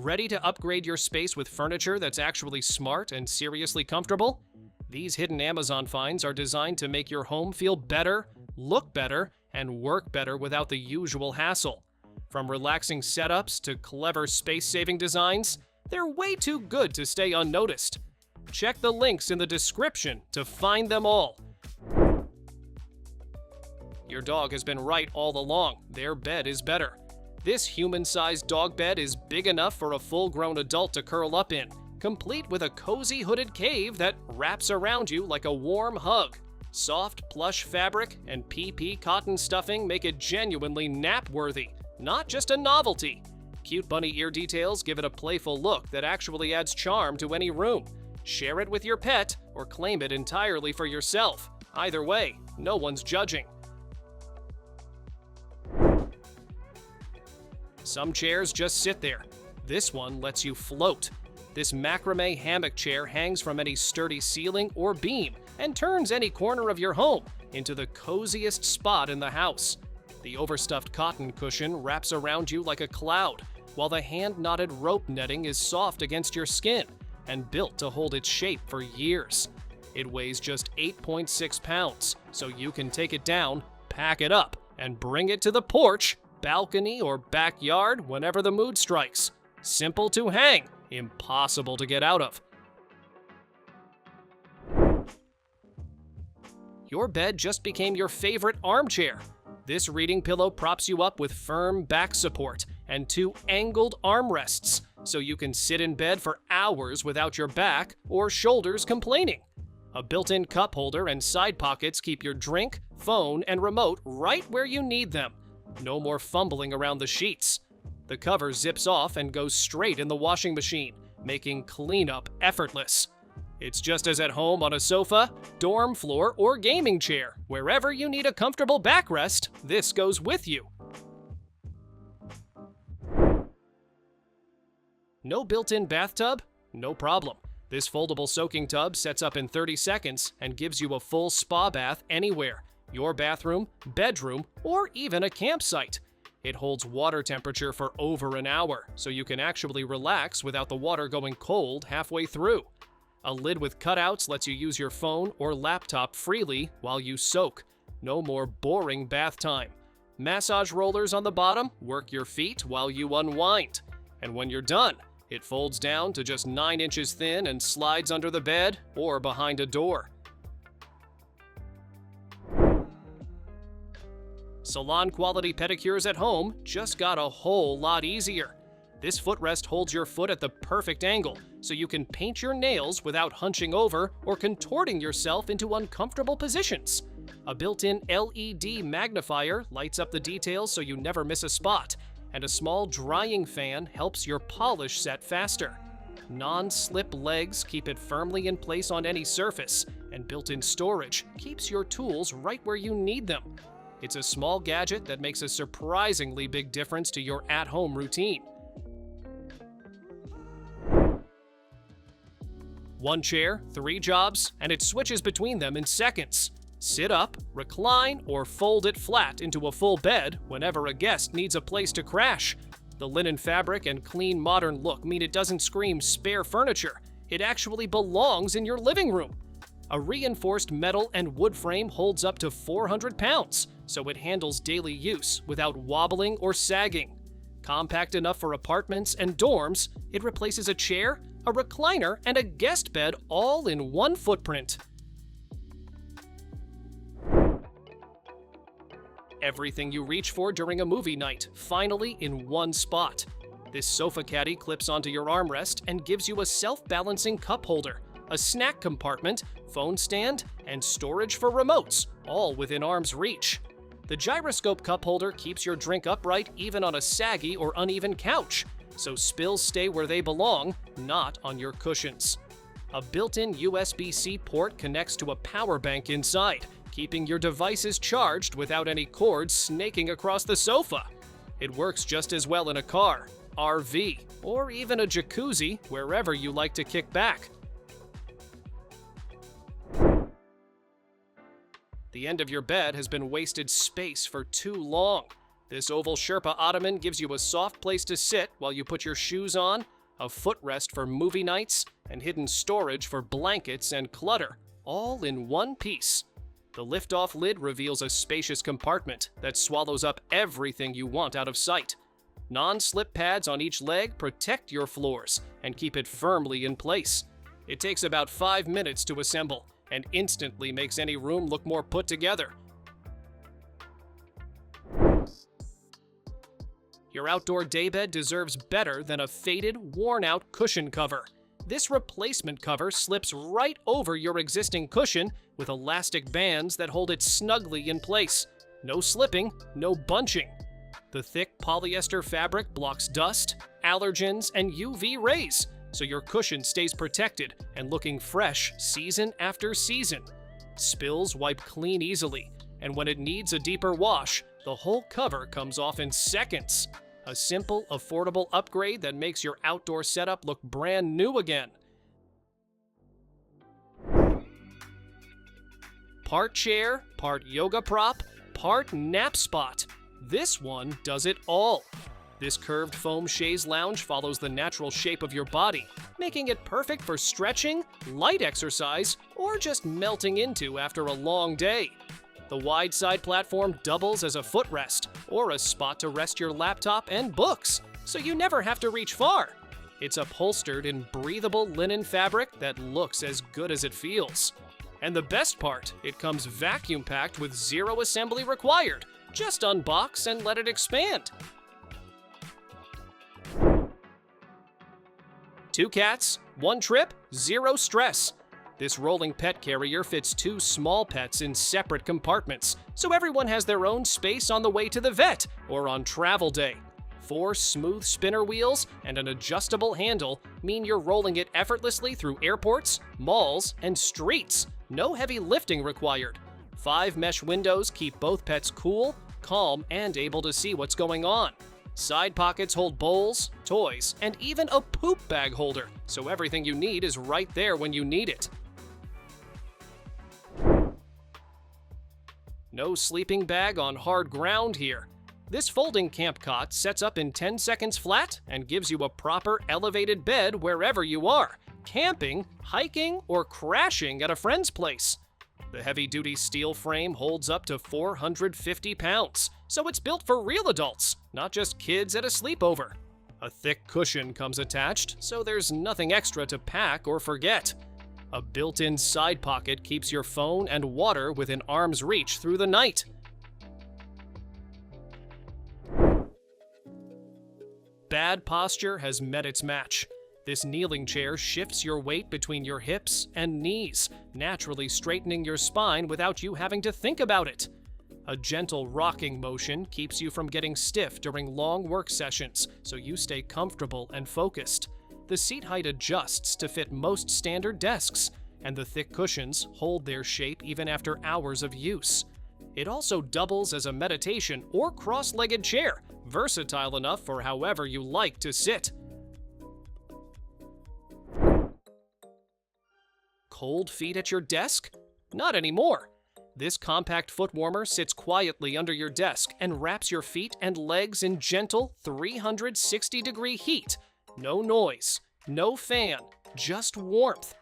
Ready to upgrade your space with furniture that's actually smart and seriously comfortable? These hidden Amazon finds are designed to make your home feel better, look better, and work better without the usual hassle. From relaxing setups to clever space-saving designs, they're way too good to stay unnoticed. Check the links in the description to find them all. Your dog has been right all along. Their bed is better. This human-sized dog bed is big enough for a full-grown adult to curl up in, complete with a cozy hooded cave that wraps around you like a warm hug. Soft, plush fabric and PP cotton stuffing make it genuinely nap-worthy, not just a novelty. Cute bunny ear details give it a playful look that actually adds charm to any room. Share it with your pet or claim it entirely for yourself. Either way, no one's judging. Some chairs just sit there. This one lets you float. This macrame hammock chair hangs from any sturdy ceiling or beam and turns any corner of your home into the coziest spot in the house. The overstuffed cotton cushion wraps around you like a cloud, while the hand-knotted rope netting is soft against your skin and built to hold its shape for years. It weighs just 8.6 pounds, so you can take it down, pack it up, and bring it to the porch, balcony, or backyard whenever the mood strikes. Simple to hang, impossible to get out of. Your bed just became your favorite armchair. This reading pillow props you up with firm back support and 2 angled armrests, so you can sit in bed for hours without your back or shoulders complaining. A built-in cup holder and side pockets keep your drink, phone, and remote right where you need them. No more fumbling around the sheets. The cover zips off and goes straight in the washing machine, making cleanup effortless. It's just as at home on a sofa, dorm floor, or gaming chair. Wherever you need a comfortable backrest, this goes with you. No built-in bathtub? No problem. This foldable soaking tub sets up in 30 seconds and gives you a full spa bath anywhere. Your bathroom, bedroom, or even a campsite. It holds water temperature for over an hour, so you can actually relax without the water going cold halfway through. A lid with cutouts lets you use your phone or laptop freely while you soak. No more boring bath time. Massage rollers on the bottom work your feet while you unwind. And when you're done, it folds down to just 9 inches thin and slides under the bed or behind a door. Salon-quality pedicures at home just got a whole lot easier. This footrest holds your foot at the perfect angle, so you can paint your nails without hunching over or contorting yourself into uncomfortable positions. A built-in LED magnifier lights up the details so you never miss a spot, and a small drying fan helps your polish set faster. Non-slip legs keep it firmly in place on any surface, and built-in storage keeps your tools right where you need them. It's a small gadget that makes a surprisingly big difference to your at-home routine. One chair, 3 jobs, and it switches between them in seconds. Sit up, recline, or fold it flat into a full bed whenever a guest needs a place to crash. The linen fabric and clean modern look mean it doesn't scream spare furniture. It actually belongs in your living room. A reinforced metal and wood frame holds up to 400 pounds, so it handles daily use without wobbling or sagging. Compact enough for apartments and dorms, it replaces a chair, a recliner, and a guest bed all in one footprint. Everything you reach for during a movie night, finally in one spot. This sofa caddy clips onto your armrest and gives you a self-balancing cup holder, a snack compartment, phone stand, and storage for remotes, all within arm's reach. The gyroscope cup holder keeps your drink upright even on a saggy or uneven couch, so spills stay where they belong, not on your cushions. A built-in USB-C port connects to a power bank inside, keeping your devices charged without any cords snaking across the sofa. It works just as well in a car, RV, or even a jacuzzi, wherever you like to kick back. The end of your bed has been wasted space for too long. This oval Sherpa Ottoman gives you a soft place to sit while you put your shoes on, a footrest for movie nights, and hidden storage for blankets and clutter, all in one piece. The lift-off lid reveals a spacious compartment that swallows up everything you want out of sight. Non-slip pads on each leg protect your floors and keep it firmly in place. It takes about 5 minutes to assemble and instantly makes any room look more put together. Your outdoor daybed deserves better than a faded, worn-out cushion cover. This replacement cover slips right over your existing cushion with elastic bands that hold it snugly in place. No slipping, no bunching. The thick polyester fabric blocks dust, allergens, and UV rays, so your cushion stays protected and looking fresh season after season. Spills wipe clean easily, and when it needs a deeper wash, the whole cover comes off in seconds. A simple, affordable upgrade that makes your outdoor setup look brand new again. Part chair, part yoga prop, part nap spot. This one does it all. This curved foam chaise lounge follows the natural shape of your body, making it perfect for stretching, light exercise, or just melting into after a long day. The wide side platform doubles as a footrest or a spot to rest your laptop and books, so you never have to reach far. It's upholstered in breathable linen fabric that looks as good as it feels. And the best part, it comes vacuum packed with zero assembly required. Just unbox and let it expand. 2 cats, 1 trip, 0 stress. This rolling pet carrier fits 2 small pets in separate compartments, so everyone has their own space on the way to the vet or on travel day. 4 smooth spinner wheels and an adjustable handle mean you're rolling it effortlessly through airports, malls, and streets. No heavy lifting required. 5 mesh windows keep both pets cool, calm, and able to see what's going on. Side pockets hold bowls, toys, and even a poop bag holder, so everything you need is right there when you need it. No sleeping bag on hard ground here. This folding camp cot sets up in 10 seconds flat and gives you a proper elevated bed wherever you are, camping, hiking, or crashing at a friend's place. The heavy-duty steel frame holds up to 450 pounds, so it's built for real adults, not just kids at a sleepover. A thick cushion comes attached, so there's nothing extra to pack or forget. A built-in side pocket keeps your phone and water within arm's reach through the night. Bad posture has met its match. This kneeling chair shifts your weight between your hips and knees, naturally straightening your spine without you having to think about it. A gentle rocking motion keeps you from getting stiff during long work sessions, so you stay comfortable and focused. The seat height adjusts to fit most standard desks, and the thick cushions hold their shape even after hours of use. It also doubles as a meditation or cross-legged chair, versatile enough for however you like to sit. Cold feet at your desk? Not anymore. This compact foot warmer sits quietly under your desk and wraps your feet and legs in gentle 360-degree heat. No noise, no fan, just warmth.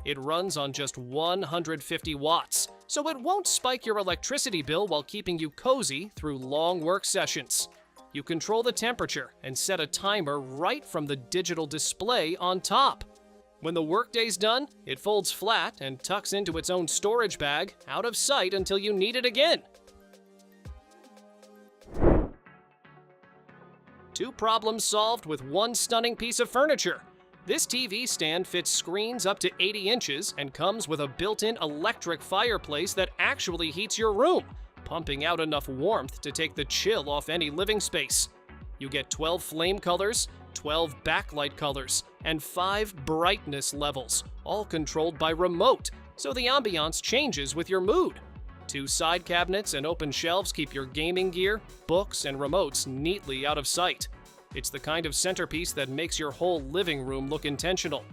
It runs on just 150 watts, so it won't spike your electricity bill while keeping you cozy through long work sessions. You control the temperature and set a timer right from the digital display on top. When the workday's done, it folds flat and tucks into its own storage bag, out of sight until you need it again. 2 problems solved with 1 stunning piece of furniture. This TV stand fits screens up to 80 inches and comes with a built-in electric fireplace that actually heats your room, pumping out enough warmth to take the chill off any living space. You get 12 flame colors, 12 backlight colors, and 5 brightness levels, all controlled by remote, so the ambiance changes with your mood. 2 side cabinets and open shelves keep your gaming gear, books, and remotes neatly out of sight. It's the kind of centerpiece that makes your whole living room look intentional.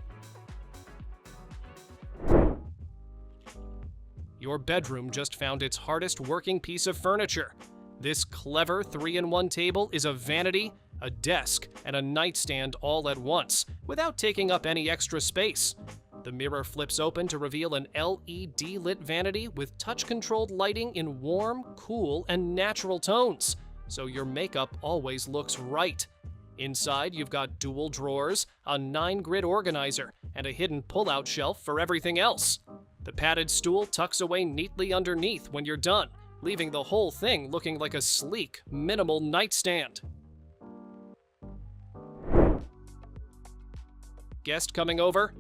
Your bedroom just found its hardest working piece of furniture. This clever 3-in-1 table is a vanity, a desk, and a nightstand all at once, without taking up any extra space. The mirror flips open to reveal an LED-lit vanity with touch-controlled lighting in warm, cool, and natural tones, so your makeup always looks right. Inside, you've got dual drawers, a 9-grid organizer, and a hidden pull-out shelf for everything else. The padded stool tucks away neatly underneath when you're done, leaving the whole thing looking like a sleek, minimal nightstand. Guest coming over?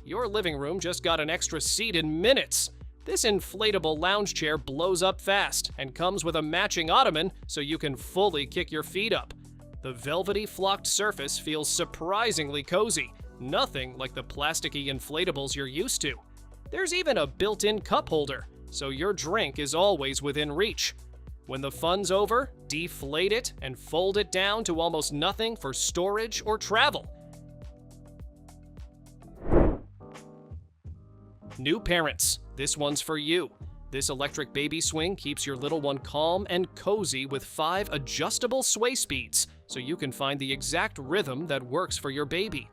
Your living room just got an extra seat in minutes. This inflatable lounge chair blows up fast and comes with a matching ottoman so you can fully kick your feet up. The velvety flocked surface feels surprisingly cozy, nothing like the plasticky inflatables you're used to. There's even a built-in cup holder, so your drink is always within reach. When the fun's over, deflate it and fold it down to almost nothing for storage or travel. New parents, this one's for you. This electric baby swing keeps your little one calm and cozy with 5 adjustable sway speeds, so you can find the exact rhythm that works for your baby.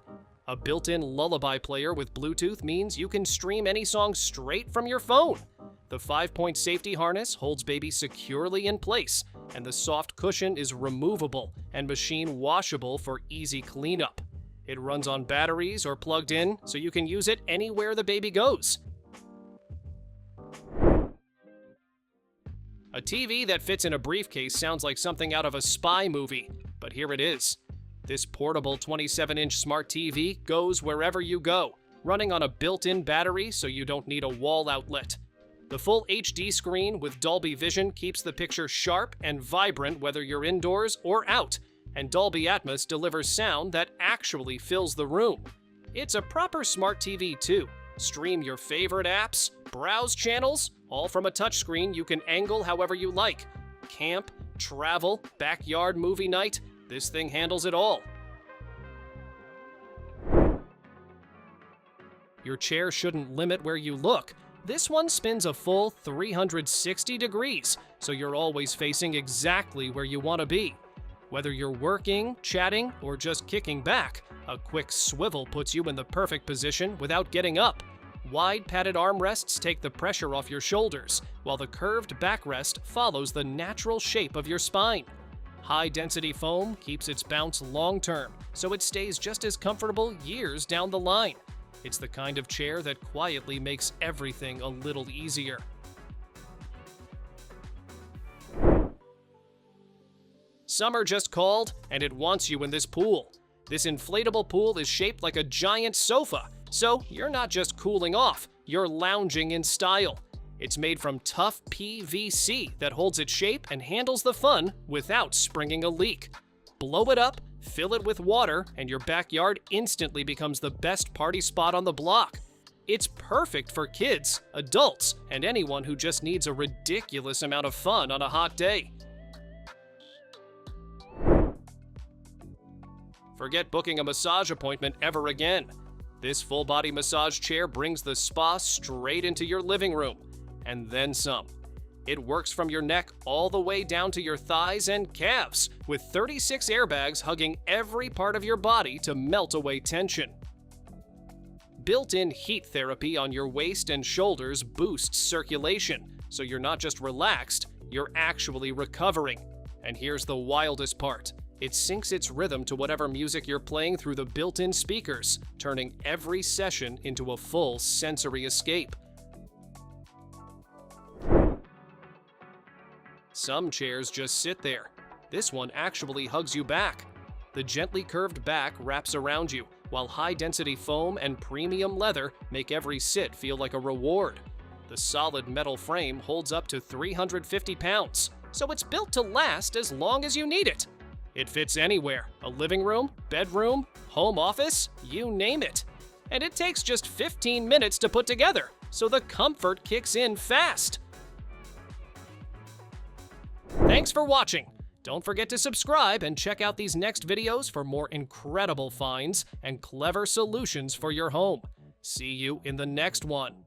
A built-in lullaby player with Bluetooth means you can stream any song straight from your phone. The 5-point safety harness holds baby securely in place, and the soft cushion is removable and machine washable for easy cleanup. It runs on batteries or plugged in, so you can use it anywhere the baby goes. A TV that fits in a briefcase sounds like something out of a spy movie, but here it is. This portable 27-inch smart TV goes wherever you go, running on a built-in battery so you don't need a wall outlet. The full HD screen with Dolby Vision keeps the picture sharp and vibrant whether you're indoors or out, and Dolby Atmos delivers sound that actually fills the room. It's a proper smart TV too. Stream your favorite apps, browse channels, all from a touchscreen you can angle however you like. Camp, travel, backyard movie night, this thing handles it all. Your chair shouldn't limit where you look. This one spins a full 360 degrees, so you're always facing exactly where you want to be. Whether you're working, chatting, or just kicking back, a quick swivel puts you in the perfect position without getting up. Wide padded armrests take the pressure off your shoulders, while the curved backrest follows the natural shape of your spine. High-density foam keeps its bounce long-term, so it stays just as comfortable years down the line. It's the kind of chair that quietly makes everything a little easier. Summer just called, and it wants you in this pool. This inflatable pool is shaped like a giant sofa, so you're not just cooling off, you're lounging in style. It's made from tough PVC that holds its shape and handles the fun without springing a leak. Blow it up, fill it with water, and your backyard instantly becomes the best party spot on the block. It's perfect for kids, adults, and anyone who just needs a ridiculous amount of fun on a hot day. Forget booking a massage appointment ever again. This full-body massage chair brings the spa straight into your living room, and then some. It works from your neck all the way down to your thighs and calves, with 36 airbags hugging every part of your body to melt away tension. Built-in heat therapy on your waist and shoulders boosts circulation, so you're not just relaxed, you're actually recovering. And here's the wildest part. It syncs its rhythm to whatever music you're playing through the built-in speakers, turning every session into a full sensory escape. Some chairs just sit there. This one actually hugs you back. The gently curved back wraps around you, while high-density foam and premium leather make every sit feel like a reward. The solid metal frame holds up to 350 pounds, so it's built to last as long as you need it. It fits anywhere, a living room, bedroom, home office, you name it. And it takes just 15 minutes to put together, so the comfort kicks in fast. Thanks for watching. Don't forget to subscribe and check out these next videos for more incredible finds and clever solutions for your home. See you in the next one.